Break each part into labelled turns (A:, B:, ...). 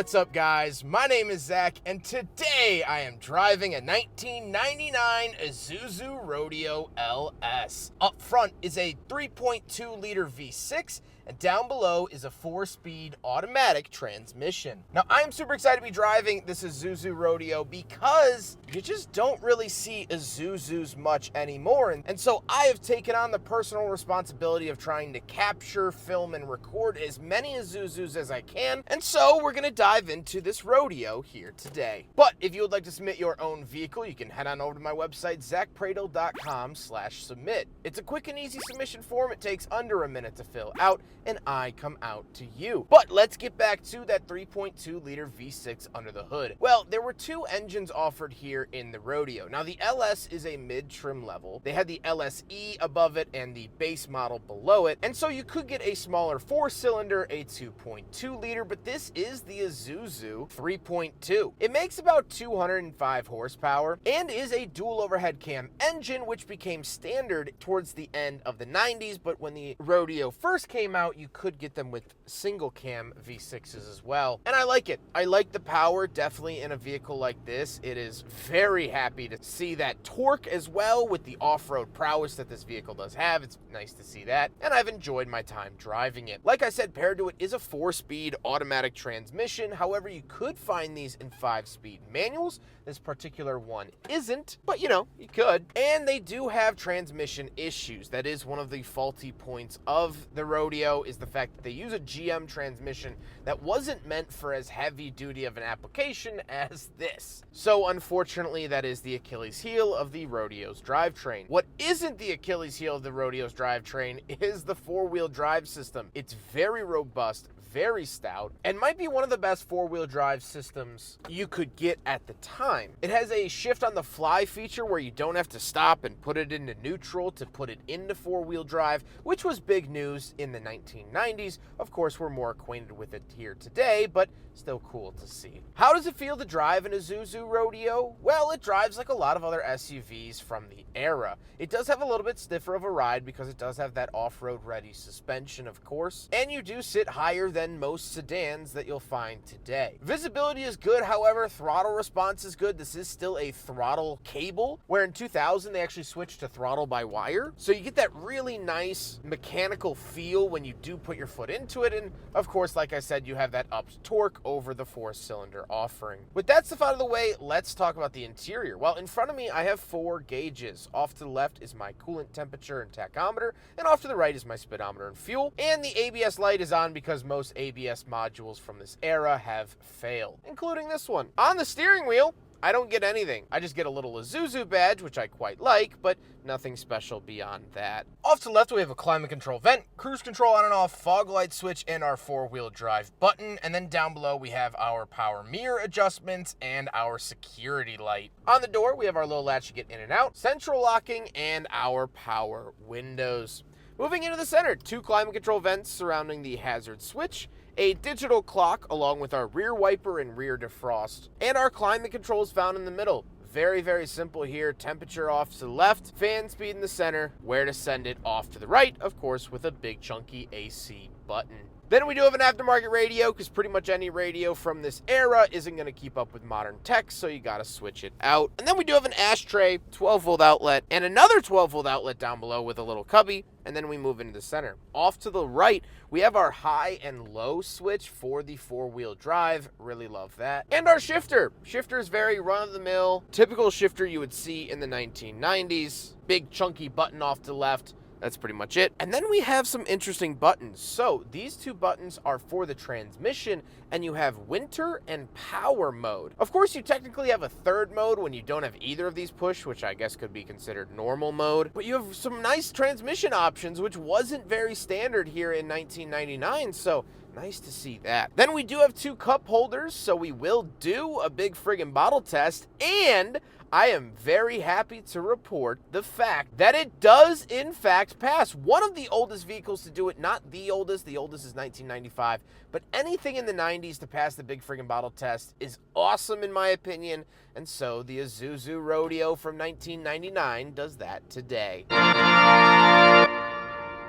A: what's up guys? My name is Zack, and today I am driving a 1999 Isuzu Rodeo LS. Up front is a 3.2 liter V6, and down below is a 4-speed automatic transmission. Now I am super excited to be driving this Isuzu Rodeo because you just don't really see Isuzus much anymore, and so I have taken on the personal responsibility of trying to capture, film, and record as many Isuzus as I can, and so we're gonna dive into this rodeo here today. But if you would like to submit your own vehicle, you can head on over to my website, zackpradel.com/submit. It's a quick and easy submission form. It takes under a minute to fill out, and I come out to you. But let's get back to that 3.2 liter V6 under the hood. Well, there were two engines offered here in the Rodeo. Now the LS is a mid-trim level. They had the LSE above it and the base model below it, and so you could get a smaller 4-cylinder, a 2.2 liter, but this is the Isuzu 3.2. It makes about 205 horsepower and is a dual overhead cam engine, which became standard towards the end of the 90s, but when the Rodeo first came out, you could get them with single cam V6s as well. And I like it. I like the power, definitely in a vehicle like this. It is very happy to see that torque as well with the off-road prowess that this vehicle does have. It's nice to see that, and I've enjoyed my time driving it. Like I said, paired to it is a 4-speed automatic transmission. However, you could find these in 5-speed manuals. This particular one isn't, but you know, you could. And they do have transmission issues. That is one of the faulty points of the Rodeo, is the fact that they use a GM transmission that wasn't meant for as heavy duty of an application as this. So unfortunately, that is the Achilles heel of the Rodeo's drivetrain. What isn't the Achilles heel of the Rodeo's drivetrain is the 4-wheel drive system. It's very robust, very stout, and might be one of the best 4-wheel drive systems you could get at the time. It has a shift on the fly feature where you don't have to stop and put it into neutral to put it into 4-wheel drive, which was big news in the 1990s. Of course, we're more acquainted with it here today, but still cool to see. How does it feel to drive an Isuzu Rodeo? Well, it drives like a lot of other SUVs from the era. It does have a little bit stiffer of a ride because it does have that off-road ready suspension, of course, and you do sit higher than most sedans that you'll find today. Visibility is good, however, throttle response is good. This is still a throttle cable, where in 2000 they actually switched to throttle by wire. So you get that really nice mechanical feel when you do put your foot into it, and of course, like I said, you have that upped torque over the 4-cylinder offering. With that stuff out of the way, let's talk about the interior. Well, in front of me, I have 4 gauges. Off to the left is my coolant temperature and tachometer, and off to the right is my speedometer and fuel. And the ABS light is on because most ABS modules from this era have failed, including this one. On the steering wheel, I don't get anything. I just get a little Isuzu badge, which I quite like, but nothing special beyond that. Off to the left, we have a climate control vent, cruise control on and off, fog light switch, and our 4-wheel drive button. And then down below, we have our power mirror adjustments and our security light. On the door, we have our little latch to get in and out, central locking, and our power windows. Moving into the center, 2 climate control vents surrounding the hazard switch, a digital clock along with our rear wiper and rear defrost, and our climate controls found in the middle. Very, very simple here. Temperature off to the left, fan speed in the center, where to send it off to the right, of course, with a big chunky AC button. Then we do have an aftermarket radio, because pretty much any radio from this era isn't going to keep up with modern tech, so you got to switch it out. And then we do have an ashtray, 12-volt outlet, and another 12-volt outlet down below with a little cubby, and then we move into the center. Off to the right, we have our high and low switch for the 4-wheel drive. Really love that. And our shifter. Shifter is very run-of-the-mill, typical shifter you would see in the 1990s. Big chunky button off to the left. That's pretty much it. And then we have some interesting buttons. So these 2 buttons are for the transmission, and you have winter and power mode. Of course, you technically have a 3rd mode when you don't have either of these push, which I guess could be considered normal mode. But you have some nice transmission options, which wasn't very standard here in 1999. So nice to see that. Then we do have 2 cup holders, so we will do a big friggin' bottle test, and I am very happy to report the fact that it does in fact pass. One of the oldest vehicles to do it, not the oldest is 1995, but anything in the 90s to pass the big friggin' bottle test is awesome in my opinion, and so the Isuzu Rodeo from 1999 does that today.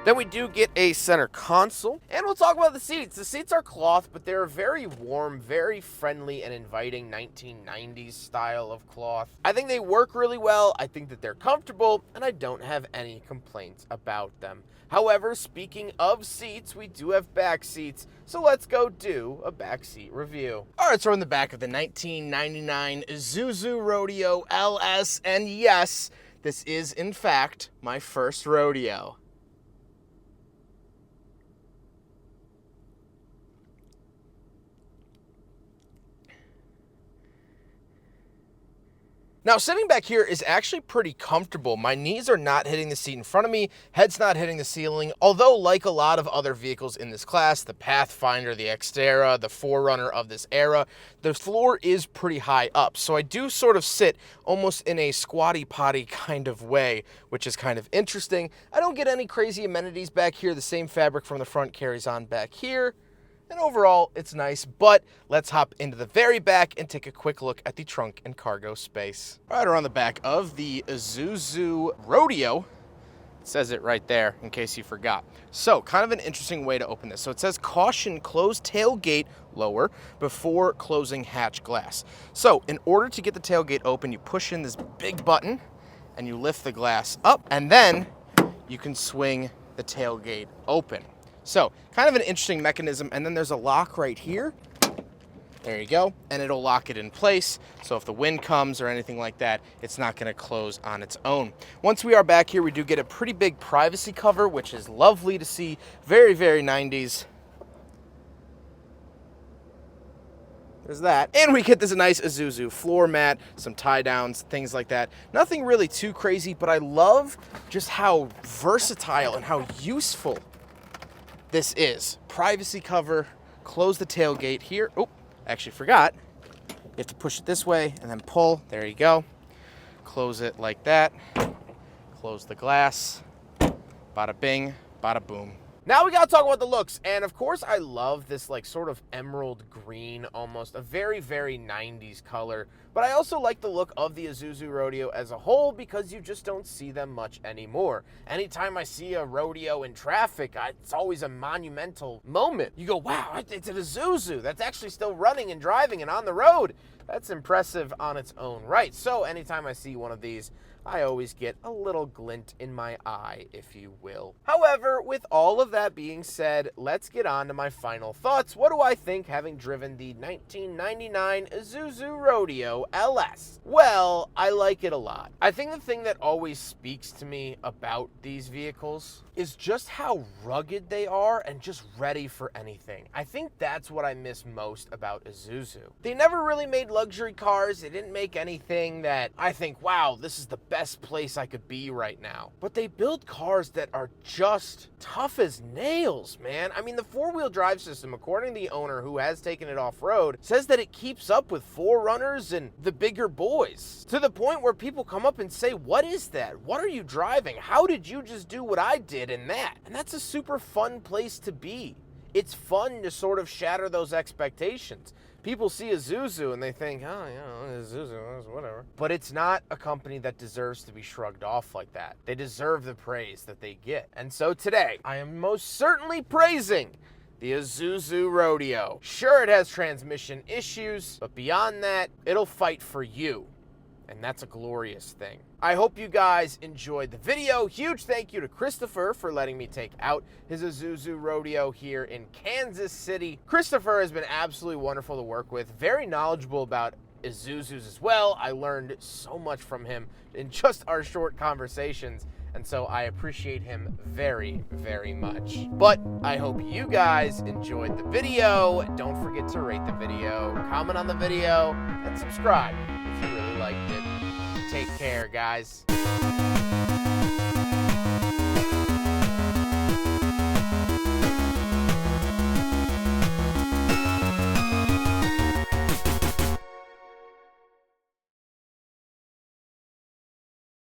A: Then we do get a center console, and we'll talk about the seats. The seats are cloth, but they're very warm, very friendly, and inviting 1990s style of cloth. I think they work really well, I think that they're comfortable, and I don't have any complaints about them. However, speaking of seats, we do have back seats, so let's go do a back seat review. All right, so we're in the back of the 1999 Isuzu Rodeo LS, and yes, this is, in fact, my first rodeo. Now, sitting back here is actually pretty comfortable. My knees are not hitting the seat in front of me, head's not hitting the ceiling, although like a lot of other vehicles in this class, the Pathfinder, the Xterra, the 4Runner of this era, the floor is pretty high up. So I do sort of sit almost in a squatty potty kind of way, which is kind of interesting. I don't get any crazy amenities back here. The same fabric from the front carries on back here. And overall, it's nice, but let's hop into the very back and take a quick look at the trunk and cargo space. Right around the back of the Isuzu Rodeo, it says it right there in case you forgot. So, kind of an interesting way to open this. So it says, caution, close tailgate lower before closing hatch glass. So, in order to get the tailgate open, you push in this big button and you lift the glass up, and then you can swing the tailgate open. So, kind of an interesting mechanism, and then there's a lock right here. There you go, and it'll lock it in place, so if the wind comes or anything like that, it's not gonna close on its own. Once we are back here, we do get a pretty big privacy cover, which is lovely to see. Very, very 90s. There's that. And we get this nice Isuzu floor mat, some tie downs, things like that. Nothing really too crazy, but I love just how versatile and how useful this is. Privacy cover, close the tailgate here. Oh, actually forgot. You have to push it this way and then pull. There you go. Close it like that. Close the glass. Bada bing, bada boom. Now we gotta talk about the looks, and of course I love this like sort of emerald green, almost a very, very 90s color, but I also like the look of the Isuzu Rodeo as a whole because you just don't see them much anymore. Anytime I see a rodeo in traffic, it's always a monumental moment. You go, wow, it's an Isuzu that's actually still running and driving and on the road. That's impressive on its own right. So anytime I see one of these, I always get a little glint in my eye, if you will. However, with all of that being said, let's get on to my final thoughts. What do I think having driven the 1999 Isuzu Rodeo LS? Well, I like it a lot. I think the thing that always speaks to me about these vehicles is just how rugged they are and just ready for anything. I think that's what I miss most about Isuzu. They never really made luxury cars. They didn't make anything that I think, wow, this is the best place I could be right now. But they build cars that are just tough as nails, man. I mean, the four-wheel drive system, according to the owner who has taken it off-road, says that it keeps up with 4Runners and the bigger boys, to the point where people come up and say, what is that? What are you driving? How did you just do what I did in that? And that's a super fun place to be. It's fun to sort of shatter those expectations. People see Isuzu and they think, oh, you know, Isuzu, whatever. But it's not a company that deserves to be shrugged off like that. They deserve the praise that they get. And so today, I am most certainly praising the Isuzu Rodeo. Sure, it has transmission issues, but beyond that, it'll fight for you. And that's a glorious thing. I hope you guys enjoyed the video. Huge thank you to Christopher for letting me take out his Isuzu Rodeo here in Kansas City. Christopher has been absolutely wonderful to work with, very knowledgeable about Isuzus as well. I learned so much from him in just our short conversations, and so I appreciate him very, very much. But I hope you guys enjoyed the video. Don't forget to rate the video, comment on the video, and subscribe if you really liked it. Take care, guys.